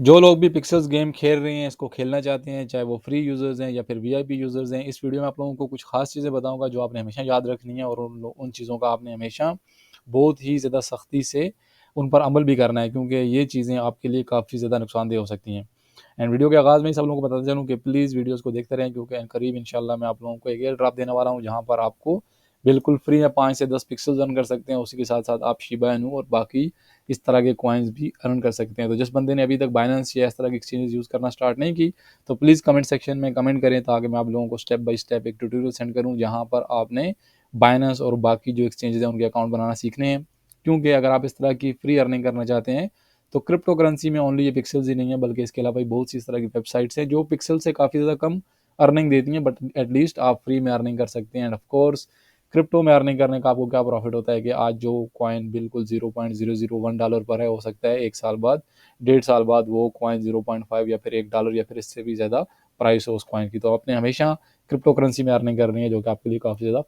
जो लोग भी पिक्सेल्स गेम खेल रहे हैं, इसको खेलना चाहते हैं, चाहे वो फ्री यूज़र्स हैं या फिर वीआईपी यूज़र्स हैं, इस वीडियो में आप लोगों को कुछ ख़ास चीज़ें बताऊँगा जो आपने हमेशा याद रखनी है और उन चीज़ों का आपने हमेशा बहुत ही ज़्यादा सख्ती से उन पर अमल भी करना है, क्योंकि ये चीज़ें आपके लिए काफ़ी ज़्यादा नुकसानदेह हो सकती हैं। एंड वीडियो के आगाज़ में ही सब लोगों को बताता चलूँ कि प्लीज़ वीडियोज़ को देखते रहें, क्योंकि करीब इंशाल्लाह मैं आप लोगों को एक एयर ड्रॉप देने वाला हूँ, जहाँ पर आपको बिल्कुल फ्री में 5 से 10 पिक्सेल्स अर्न कर सकते हैं। उसी के साथ-साथ आप शिबा इनू और बाकी इस तरह के कॉइन्स भी अर्न कर सकते हैं। तो जिस बंदे ने अभी तक बाइनेंस या इस तरह की एक्सचेंजेस यूज़ करना स्टार्ट नहीं की, तो प्लीज़ कमेंट सेक्शन में कमेंट करें, ताकि मैं आप लोगों को स्टेप बाय स्टेप एक ट्यूटोरियल सेंड करूँ, जहाँ पर आपने बाइनेंस और बाकी जो एक्सचेंजेस हैं उनके अकाउंट बनाना सीखने हैं। क्योंकि अगर आप इस तरह की फ्री अर्निंग करना चाहते हैं, तो क्रिप्टो करेंसी में ओनली ये पिक्सेल्स ही नहीं है, बल्कि इसके अलावा भी बहुत सी इस तरह की वेबसाइट्स हैं जो पिक्सल से काफ़ी ज़्यादा कम अर्निंग देती हैं, बट एटलीस्ट आप फ्री में अर्निंग कर सकते हैं। एंड ऑफ कोर्स क्रिप्टो में अर्निंग करने का आपको क्या प्रॉफिट होता है कि आज जो कॉइन बिल्कुल $0.001 पर है, हो सकता है 1 साल बाद, 1.5 साल बाद वो कॉइन 0.5 या फिर $1 या फिर इससे भी ज़्यादा प्राइस हो उस कॉइन की। तो आपने हमेशा क्रिप्टो करेंसी में अर्निंग करनी है, जो कि आपके लिए काफ़ी ज़्यादा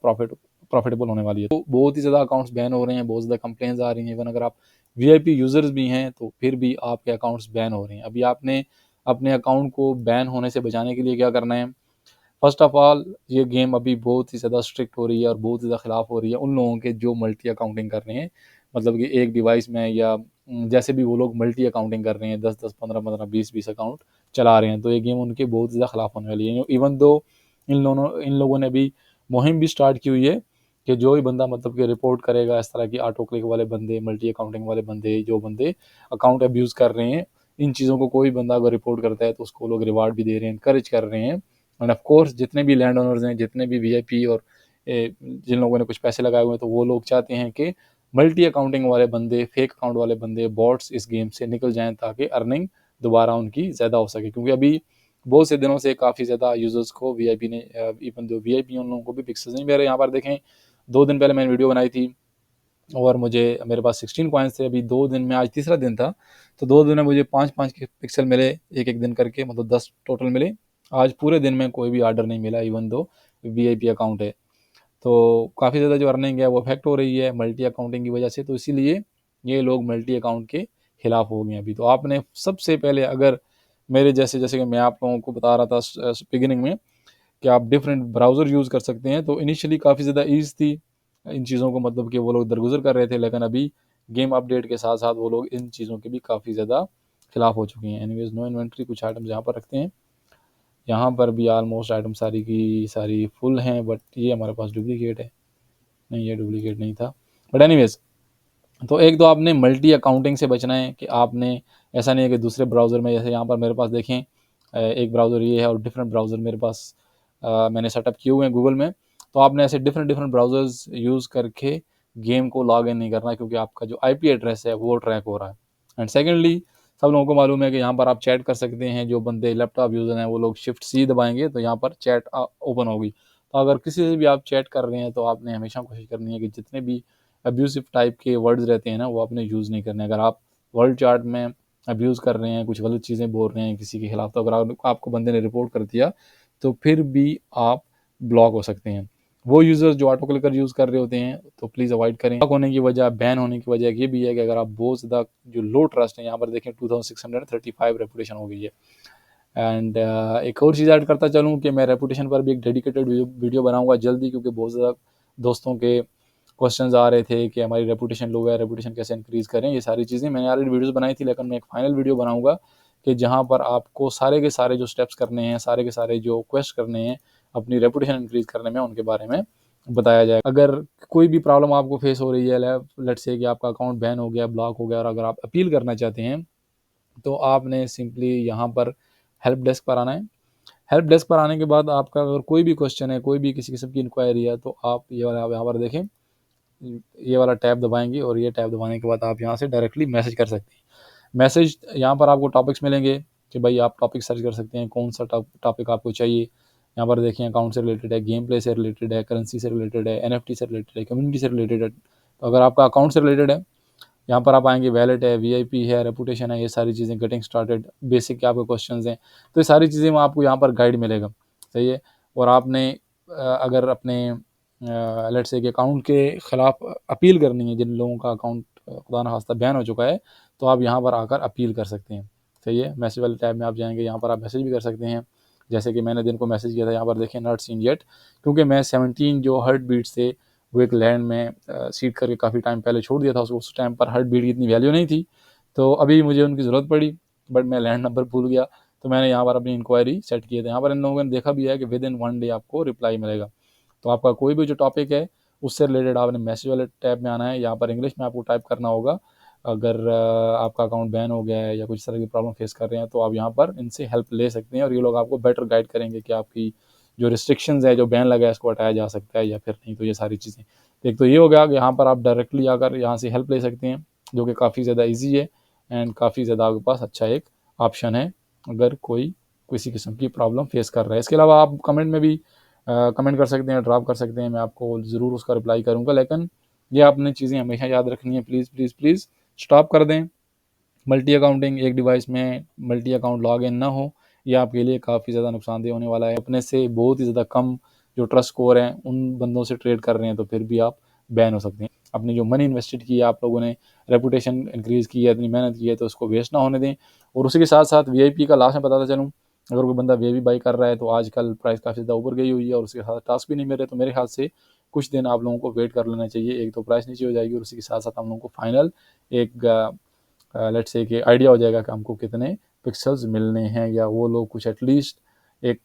प्रॉफिटेबल होने वाली है। तो बहुत ही ज़्यादा अकाउंट्स बैन हो रहे हैं, बहुत ज़्यादा कंप्लेंट्स आ रही हैं। इवन अगर आप वीआईपी यूज़र्स भी हैं, तो फिर भी आपके अकाउंट्स बैन हो रहे हैं। अभी आपने अपने अकाउंट को बैन होने से बचाने के लिए क्या करना है? फर्स्ट ऑफ ऑल, ये गेम अभी बहुत ही ज़्यादा स्ट्रिक्ट हो रही है और बहुत ज़्यादा खिलाफ हो रही है उन लोगों के जो मल्टी अकाउंटिंग कर रहे हैं। मतलब कि एक डिवाइस में या जैसे भी वो लोग मल्टी अकाउंटिंग कर रहे हैं, 10-10, 15-15, 20-20 अकाउंट चला रहे हैं, तो ये गेम उनके बहुत ज़्यादा खिलाफ होने वाली है। इवन दो इन लोगों ने भी मुहिम भी स्टार्ट की हुई है कि जो भी बंदा मतलब कि रिपोर्ट करेगा इस तरह की ऑटो क्लिक वाले बंदे, मल्टी अकाउंटिंग वाले बंदे, जो बंदे अकाउंट अब्यूज़ कर रहे हैं, इन चीज़ों को कोई बंदा अगर रिपोर्ट करता है तो उसको लोग रिवार्ड भी दे रहे हैं, इनकरेज कर रहे हैं। एंड ऑफ कोर्स जितने भी लैंड ओनर्स हैं, जितने भी वीआईपी और जिन लोगों ने कुछ पैसे लगाए हुए हैं, तो वो लोग चाहते हैं कि मल्टी अकाउंटिंग वाले बंदे, फेक अकाउंट वाले बंदे, बॉट्स इस गेम से निकल जाएं, ताकि अर्निंग दोबारा उनकी ज़्यादा हो सके। क्योंकि अभी बहुत से दिनों से काफ़ी ज़्यादा यूज़र्स को वीआईपी ने इवन जो वीआईपी उन लोगों को भी पिक्सेल्स नहीं मिल रहे। यहाँ पर देखें, 2 दिन पहले मैंने वीडियो बनाई थी और मेरे पास 16 कॉइन्स थे। अभी 2 दिन में, आज तीसरा दिन था, तो 2 दिन में मुझे 5-5 के पिक्सल मिले, एक एक दिन करके, मतलब 10 टोटल मिले। आज पूरे दिन में कोई भी ऑर्डर नहीं मिला, इवन दो वीआईपी अकाउंट है। तो काफ़ी ज़्यादा जो अर्निंग है वो अफेक्ट हो रही है मल्टी अकाउंटिंग की वजह से। तो इसीलिए ये लोग मल्टी अकाउंट के खिलाफ हो गए हैं अभी। तो आपने सबसे पहले, अगर मेरे जैसे, जैसे कि मैं आप लोगों को बता रहा था बिगिनिंग में, कि आप डिफरेंट ब्राउज़र यूज़ कर सकते हैं, तो इनिशियली काफ़ी ज़्यादा ईज़ थी इन चीज़ों को, मतलब कि वो लोग दरगुज़र कर रहे थे, लेकिन अभी गेम अपडेट के साथ साथ वो लोग इन चीज़ों के भी काफ़ी ज़्यादा खिलाफ हो चुके हैं। एनीवेज़, नो इन्वेंट्री, कुछ आइटम्स यहाँ पर रखते हैं। यहाँ पर भी ऑलमोस्ट आइटम सारी की सारी फुल हैं, बट ये हमारे पास डुप्लीकेट है। नहीं, ये डुप्लीकेट नहीं था, बट एनीवेज़। तो एक तो आपने मल्टी अकाउंटिंग से बचना है कि आपने, ऐसा नहीं है कि दूसरे ब्राउज़र में, जैसे यहाँ पर मेरे पास देखें, एक ब्राउज़र ये है और डिफरेंट ब्राउज़र मेरे पास मैंने सेटअप किए हुए हैं गूगल में। तो आपने ऐसे डिफरेंट डिफरेंट ब्राउज़र्स यूज़ करके गेम को लॉग इन नहीं करना, क्योंकि आपका जो आईपी एड्रेस है वो ट्रैक हो रहा है। एंड सेकेंडली, सब लोगों को मालूम है कि यहाँ पर आप चैट कर सकते हैं। जो बंदे लैपटॉप यूज़र हैं वो लोग शिफ्ट सी दबाएंगे तो यहाँ पर चैट ओपन होगी। तो अगर किसी से भी आप चैट कर रहे हैं, तो आपने हमेशा कोशिश करनी है कि जितने भी अब्यूसिव टाइप के वर्ड्स रहते हैं ना, वो आपने यूज़ नहीं करने। अगर आप वर्ड चार्ट में अब्यूज़ कर रहे हैं, कुछ गलत चीज़ें बोल रहे हैं किसी के खिलाफ, तो अगर आपको बंदे ने रिपोर्ट कर दिया, तो फिर भी आप ब्लॉक हो सकते हैं। वो यूज़र्स जो ऑटो क्लिकर यूज़ कर रहे होते हैं, तो प्लीज़ अवॉइड करें। ब्लॉक होने की वजह, बैन होने की वजह ये भी है कि अगर आप बहुत ज़्यादा जो लो ट्रस्ट है, यहाँ पर देखें 2635 रेपुटेशन हो गई है। एंड एक और चीज़ ऐड करता चलूँ कि मैं रेपुटेशन पर भी एक डेडिकेटेड वीडियो बनाऊंगा जल्दी, क्योंकि बहुत ज़्यादा दोस्तों के क्वेश्चंस आ रहे थे कि हमारी रेपुटेशन लो है, रेपुटेशन कैसे इंक्रीज़ करें। ये सारी चीज़ें मैंने ऑलरेडी वीडियोस बनाई थी, लेकिन मैं एक फाइनल वीडियो बनाऊंगा कि जहाँ पर आपको सारे के सारे जो स्टेप्स करने हैं, सारे के सारे जो क्वेस्ट करने हैं अपनी रेपुटेशन इंक्रीज़ करने में, उनके बारे में बताया जाए। अगर कोई भी प्रॉब्लम आपको फेस हो रही है, लेट्स से कि आपका अकाउंट बैन हो गया, ब्लॉक हो गया, और अगर आप अपील करना चाहते हैं, तो आपने सिंपली यहाँ पर हेल्प डेस्क पर आना है। हेल्प डेस्क पर आने के बाद आपका अगर कोई भी क्वेश्चन है, कोई भी किसी किस्म की इंक्वायरी है, तो आप ये वाला यहाँ पर देखें, ये वाला टैब दबाएंगे और ये टैब दबाने के बाद आप यहाँ से डायरेक्टली मैसेज कर सकते हैं। मैसेज यहाँ पर आपको टॉपिक्स मिलेंगे कि भाई आप टॉपिक सर्च कर सकते हैं, कौन सा टॉपिक आपको चाहिए। यहाँ पर देखें, अकाउंट से रिलेटेड है, गेम प्ले से रिलेटेड है, करेंसी से रिलेटेड है, एनएफटी से रिलेटेड है, कम्युनिटी से रिलेटेड है। तो अगर आपका अकाउंट से रिलेटेड है, यहाँ पर आप आएंगे, वैलेट है, वीआईपी है, रेपुटेशन है, ये सारी चीज़ें, गेटिंग स्टार्टेड, बेसिक के आपके क्वेश्चंस हैं, तो ये सारी चीज़ें में आपको यहाँ पर गाइड मिलेगा। सही है। और आपने अगर अपने लेट्स से कि अकाउंट के ख़िलाफ़ अपील करनी है, जिन लोगों का अकाउंट खुदा न खास्ता बैन हो चुका है, तो आप यहाँ पर आकर अपील कर सकते हैं। चाहिए, मैसेज वाले टैब में आप जाएंगे, यहाँ पर आप मैसेज भी कर सकते हैं। जैसे कि मैंने दिन को मैसेज किया था, यहाँ पर देखें नॉट सीन येट, क्योंकि मैं 17 जो हार्ट बीट से वो एक लैंड में सीड करके काफ़ी टाइम पहले छोड़ दिया था उसको। उस टाइम पर हार्ट बीट की इतनी वैल्यू नहीं थी, तो अभी मुझे उनकी ज़रूरत पड़ी, बट मैं लैंड नंबर भूल गया, तो मैंने यहाँ पर अपनी इंक्वायरी सेट की थी। यहाँ पर इन लोगों ने देखा भी है कि विद इन 1 डे आपको रिप्लाई मिलेगा। तो आपका कोई भी जो टॉपिक है उससे रिलेटेड आपने मैसेज वाले टैब में आना है। यहाँ पर इंग्लिश में आपको टाइप करना होगा। अगर आपका अकाउंट बैन हो गया है या कुछ तरह की प्रॉब्लम फेस कर रहे हैं, तो आप यहाँ पर इनसे हेल्प ले सकते हैं, और ये लोग आपको बेटर गाइड करेंगे कि आपकी जो रिस्ट्रिक्शंस है, जो बैन लगा है, इसको हटाया जा सकता है या फिर नहीं। तो ये सारी चीज़ें, एक तो ये हो गया कि यहाँ पर आप डायरेक्टली आकर यहाँ से हेल्प ले सकते हैं, जो कि काफ़ी ज़्यादा ईजी है एंड काफ़ी ज़्यादा आपके पास अच्छा एक ऑप्शन है अगर कोई किसी किस्म की प्रॉब्लम फेस कर रहा है। इसके अलावा आप कमेंट में भी कमेंट कर सकते हैं, ड्रॉप कर सकते हैं, मैं आपको ज़रूर उसका रिप्लाई करूँगा। लेकिन ये आपने चीज़ें हमेशा याद रखनी है, प्लीज़ प्लीज़ प्लीज़ स्टॉप कर दें। मल्टी अकाउंटिंग, एक डिवाइस में मल्टी अकाउंट लॉग इन ना हो, ये आपके लिए काफ़ी ज़्यादा नुकसानदेह होने वाला है। अपने से बहुत ही ज़्यादा कम जो ट्रस्ट स्कोर हैं उन बंदों से ट्रेड कर रहे हैं, तो फिर भी आप बैन हो सकते हैं। अपनी जो मनी इन्वेस्टेड की है आप लोगों ने, रेपुटेशन इंक्रीज़ की है, इतनी मेहनत की है, तो उसको वेस्ट ना होने दें। और उसी के साथ साथ वीआईपी का लास्ट में बताता चलूँ, अगर कोई बंदा वीआईपी बाई कर रहा है तो आजकल प्राइस काफ़ी ज़्यादा ऊपर गई हुई है और उसके साथ टास्क भी नहीं मिल रहे, तो मेरे ख्याल से कुछ दिन आप लोगों को वेट कर लेना चाहिए। एक तो प्राइस नीचे हो जाएगी और उसी के साथ साथ हम लोगों को फाइनल एक लेट्स से कि आइडिया हो जाएगा कि हमको कितने पिक्सल्स मिलने हैं, या वो लोग कुछ एटलीस्ट एक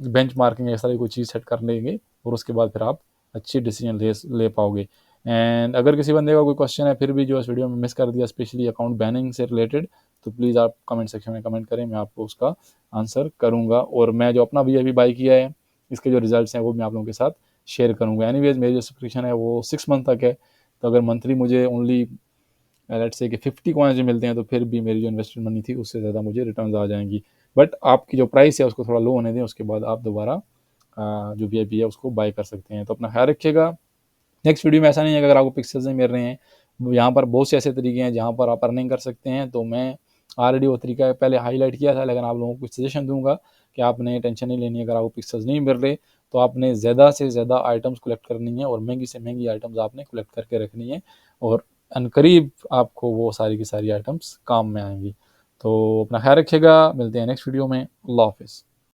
बेंच मार्किंग ऐसा कोई चीज़ सेट कर लेंगे, और उसके बाद फिर आप अच्छी डिसीजन ले पाओगे। एंड अगर किसी बंदे का कोई क्वेश्चन है फिर भी जो इस वीडियो में मिस कर दिया, स्पेशली अकाउंट बैनिंग से रिलेटेड, तो प्लीज़ आप कमेंट सेक्शन में कमेंट करें, मैं आपको उसका आंसर करूँगा। और मैं जो अपना वीआईपी बाई किया है, इसके जो रिजल्ट्स हैं वो मैं आप लोगों के साथ शेयर करूँगा। एनीवेज मेरी जो सब्सक्रिप्शन है वो 6 मंथ तक है, तो अगर मंथली मुझे ओनली लेट्स से कि 50 कॉइन्स जो मिलते हैं, तो फिर भी मेरी जो इन्वेस्टेड मनी थी उससे ज़्यादा मुझे रिटर्न्स आ जाएंगी। बट आपकी जो प्राइस है उसको थोड़ा लो होने दें, उसके बाद आप दोबारा जो वीआईपी है उसको बाय कर सकते हैं। तो अपना ख्याल रखिएगा। नेक्स्ट वीडियो में ऐसा नहीं है कि अगर आपको पिक्सल्स नहीं मिल रहे हैं, यहाँ पर बहुत से ऐसे तरीके हैं जहाँ पर आप अर्निंग कर सकते हैं। तो मैं ऑलरेडी वो तरीका पहले हाईलाइट किया था, लेकिन आप लोगों को कुछ सजेशन दूंगा कि आपने टेंशन नहीं लेनी है। अगर आपको पिक्सल्स नहीं मिल रहे तो आपने ज़्यादा से ज़्यादा आइटम्स कलेक्ट करनी है, और महंगी से महंगी आइटम्स आपने कलेक्ट करके रखनी है, और अनकरीब आपको वो सारी की सारी आइटम्स काम में आएंगी। तो अपना ख्याल रखिएगा, मिलते हैं नेक्स्ट वीडियो में। अल्लाह हाफिज़।